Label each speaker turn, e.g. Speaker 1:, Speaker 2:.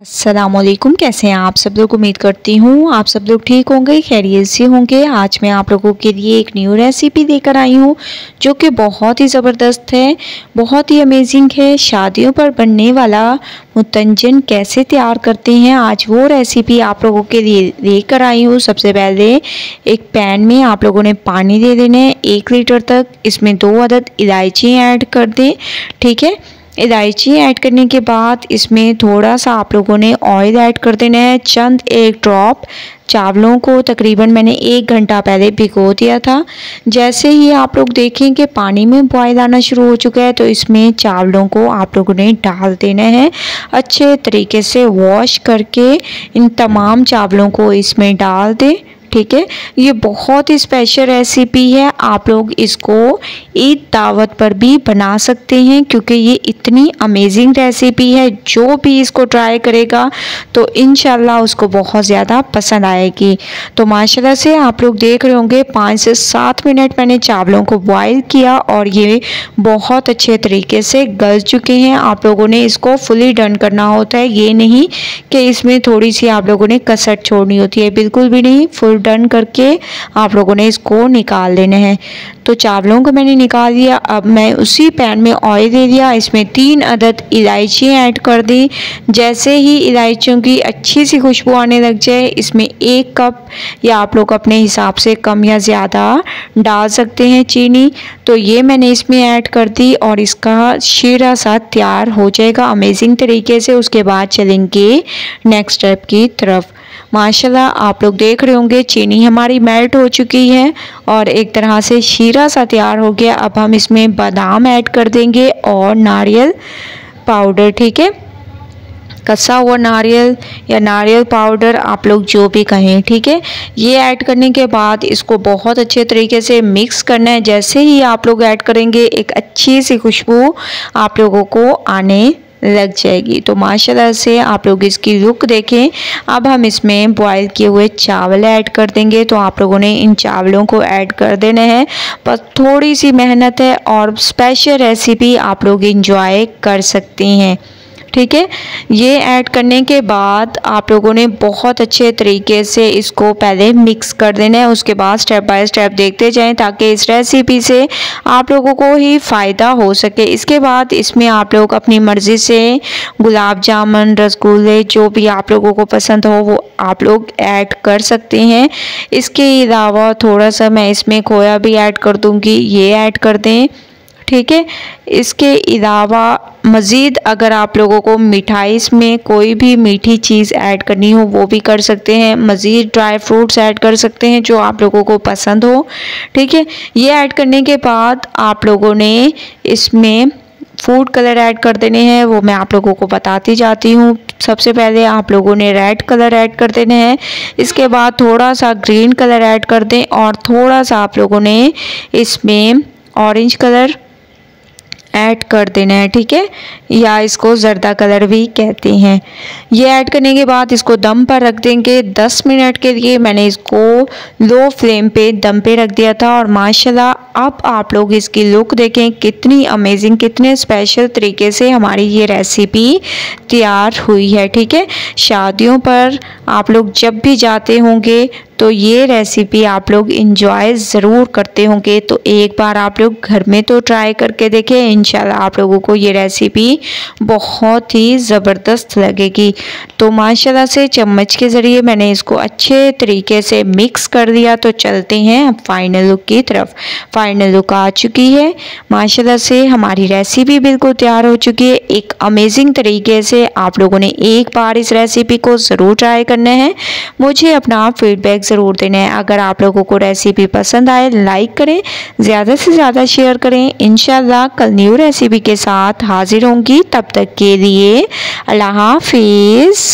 Speaker 1: अस्सलामुअलैकुम, कैसे हैं आप सब लोग। उम्मीद करती हूँ आप सब लोग ठीक होंगे, खैरियत से होंगे। आज मैं आप लोगों के लिए एक न्यू रेसिपी लेकर आई हूँ जो कि बहुत ही ज़बरदस्त है, बहुत ही अमेजिंग है। शादियों पर बनने वाला मुतंजन कैसे तैयार करते हैं, आज वो रेसिपी आप लोगों के लिए लेकर आई हूँ। सबसे पहले एक पैन में आप लोगों ने पानी दे देना है 1 लीटर तक। इसमें 2 अदद इलायची ऐड कर दें, ठीक है। इलायची ऐड करने के बाद इसमें थोड़ा सा आप लोगों ने ऑयल ऐड कर देना है, चंद एक ड्रॉप। चावलों को तकरीबन मैंने 1 घंटा पहले भिगो दिया था। जैसे ही आप लोग देखें कि पानी में बॉयल आना शुरू हो चुका है तो इसमें चावलों को आप लोगों ने डाल देना है। अच्छे तरीके से वॉश करके इन तमाम चावलों को इसमें डाल दें, ठीक है। ये बहुत ही स्पेशल रेसिपी है, आप लोग इसको ईद दावत पर भी बना सकते हैं क्योंकि ये इतनी अमेजिंग रेसिपी है। जो भी इसको ट्राई करेगा तो इंशाल्लाह उसको बहुत ज़्यादा पसंद आएगी। तो माशाल्लाह से आप लोग देख रहे होंगे 5 से 7 मिनट मैंने चावलों को बॉईल किया और ये बहुत अच्छे तरीके से गल चुके हैं। आप लोगों ने इसको फुली डन करना होता है, ये नहीं कि इसमें थोड़ी सी आप लोगों ने कसर छोड़नी होती है, बिल्कुल भी नहीं। फुल डन करके आप लोगों ने इसको निकाल लेना है। तो चावलों को मैंने निकाल लिया। अब मैं उसी पैन में ऑयल दे दिया, इसमें 3 अदद इलायची ऐड कर दी। जैसे ही इलायचियों की अच्छी सी खुशबू आने लग जाए इसमें 1 कप या आप लोग अपने हिसाब से कम या ज़्यादा डाल सकते हैं चीनी। तो ये मैंने इसमें ऐड कर दी और इसका शीरा सा तैयार हो जाएगा अमेजिंग तरीके से। उसके बाद चलेंगे नेक्स्ट स्टेप की तरफ। माशाल्लाह आप लोग देख रहे होंगे चीनी हमारी मेल्ट हो चुकी है और एक तरह से शीरा सा तैयार हो गया। अब हम इसमें बादाम ऐड कर देंगे और नारियल पाउडर, ठीक है। कसा हुआ नारियल या नारियल पाउडर आप लोग जो भी कहें, ठीक है। ये ऐड करने के बाद इसको बहुत अच्छे तरीके से मिक्स करना है। जैसे ही आप लोग ऐड करेंगे एक अच्छी सी खुशबू आप लोगों को आने लग जाएगी। तो माशाल्लाह से आप लोग इसकी लुक देखें। अब हम इसमें बॉईल किए हुए चावल ऐड कर देंगे। तो आप लोगों ने इन चावलों को ऐड कर देना है, बस थोड़ी सी मेहनत है और स्पेशल रेसिपी आप लोग इंजॉय कर सकते हैं, ठीक है। ये ऐड करने के बाद आप लोगों ने बहुत अच्छे तरीके से इसको पहले मिक्स कर देना है। उसके बाद स्टेप बाय स्टेप देखते जाएं ताकि इस रेसिपी से आप लोगों को ही फ़ायदा हो सके। इसके बाद इसमें आप लोग अपनी मर्ज़ी से गुलाब जामुन, रसगुल्ले जो भी आप लोगों को पसंद हो वो आप लोग ऐड कर सकते हैं। इसके अलावा थोड़ा सा मैं इसमें खोया भी ऐड कर दूँगी, ये ऐड कर दें, ठीक है। इसके अलावा मज़ीद अगर आप लोगों को मिठाई में कोई भी मीठी चीज़ ऐड करनी हो वो भी कर सकते हैं। मज़ीद ड्राई फ्रूट्स ऐड कर सकते हैं जो आप लोगों को पसंद हो, ठीक है। ये ऐड करने के बाद आप लोगों ने इसमें फूड कलर ऐड कर देने हैं, वो मैं आप लोगों को बताती जाती हूँ। सबसे पहले आप लोगों ने रेड कलर ऐड कर देने हैं, इसके बाद थोड़ा सा ग्रीन कलर ऐड कर दें और थोड़ा सा आप लोगों ने इसमें ऑरेंज कलर ऐड कर देना है, ठीक है, या इसको जर्दा कलर भी कहते हैं। ये ऐड करने के बाद इसको दम पर रख देंगे 10 मिनट के लिए। मैंने इसको लो फ्लेम पे दम पे रख दिया था और माशाल्लाह अब आप लोग इसकी लुक देखें कितनी अमेजिंग, कितने स्पेशल तरीके से हमारी ये रेसिपी तैयार हुई है, ठीक है। शादियों पर आप लोग जब भी जाते होंगे तो ये रेसिपी आप लोग इंजॉय ज़रूर करते होंगे। तो एक बार आप लोग घर में तो ट्राई करके देखें, इंशाल्लाह आप लोगों को ये रेसिपी बहुत ही ज़बरदस्त लगेगी। तो माशाल्लाह से चम्मच के ज़रिए मैंने इसको अच्छे तरीके से मिक्स कर दिया। तो चलते हैं अब फाइनल लुक की तरफ। फाइनल लुक आ चुकी है, माशाल्लाह से हमारी रेसिपी बिल्कुल तैयार हो चुकी है एक अमेजिंग तरीके से। आप लोगों ने एक बार इस रेसिपी को ज़रूर ट्राई करना है, मुझे अपना फीडबैक ज़रूर देना है। अगर आप लोगों को रेसिपी पसंद आए लाइक करें, ज़्यादा से ज़्यादा शेयर करें। इंशाल्लाह कल न्यू रेसिपी के साथ हाजिर होंगी, तब तक के लिए अल्लाह हाफिज़।